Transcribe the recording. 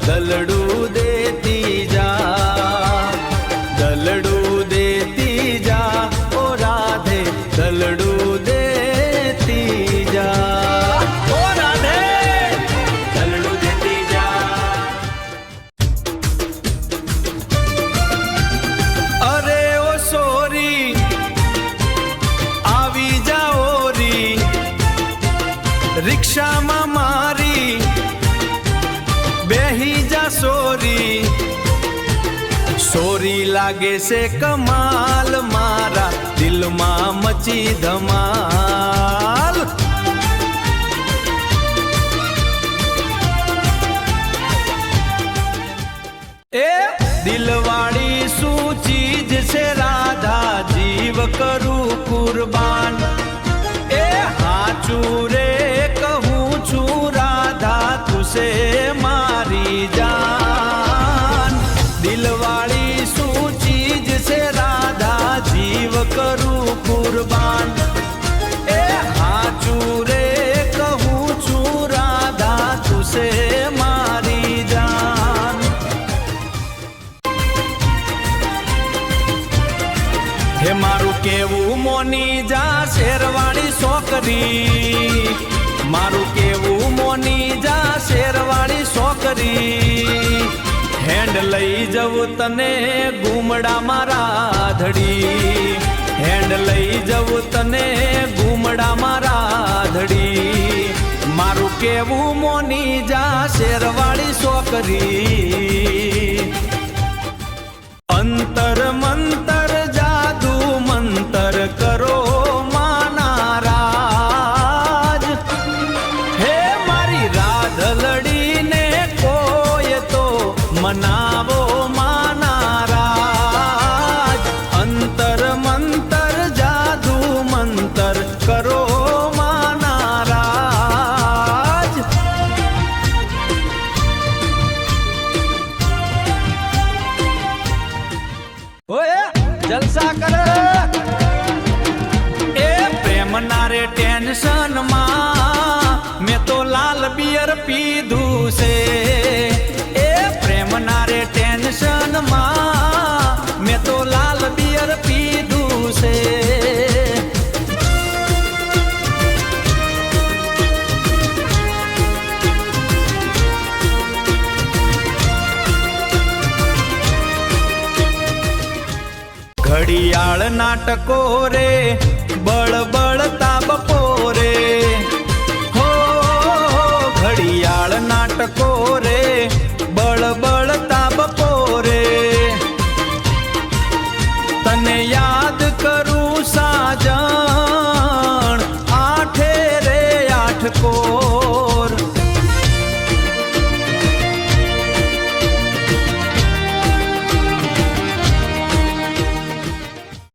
દલડું દેતી જા, દલડું દેતી જા, ઓ રાધે દલડું દેતી જા, ઓ રાધે દલડું દેતી જા. અરે ઓ સોરી આવી જાઓ રી, રિક્ષામાં મારી બેહી જા સોરી. સોરી લાગે છે કમાલ, મારા દિલમાં મચી ધમાલ. એ દિલવાળી શું ચીજ છે રાધા, જીવ કરું કુરબાન. એ હાચું રે કહું છું રાધા, તુસે મારી જાન. દિલવાળી શું ચીજ છે રાધા, જીવ કરું કુરબાન. એ હાચું રે કહું છું રાધા, તુસે મારી જાન. હે મારું કેવું મોની જા શેરવાળી છોકરી, મારું કેવું મોની જા શેરવાળી છોકરી. હેન્ડ લઈ જવું તને ગુમડા મારા ધડી, હેન્ડ લઈ જવું તને ગુમડા મારા ધડી. મારું કેવું મોની જા શેરવાળી છોકરી. અંતર મંતર જાદુ મંતર કરો માના રાજ. હે મારી રાધલડીને કોઈ તો મનાવો માના રાજ. અંતર મંતર જાદુ મંતર કરો માના રાજ. ઓએ જલસા કરે એ પ્રેમના રે ટેન્શન માં મેં તો લાલ બિયર પીધું છે. એ પ્રેમના રે ટેન્શન માં મેં તો લાલ બિયર પીધું છે. ઘડિયાળ નાટકો રે બળ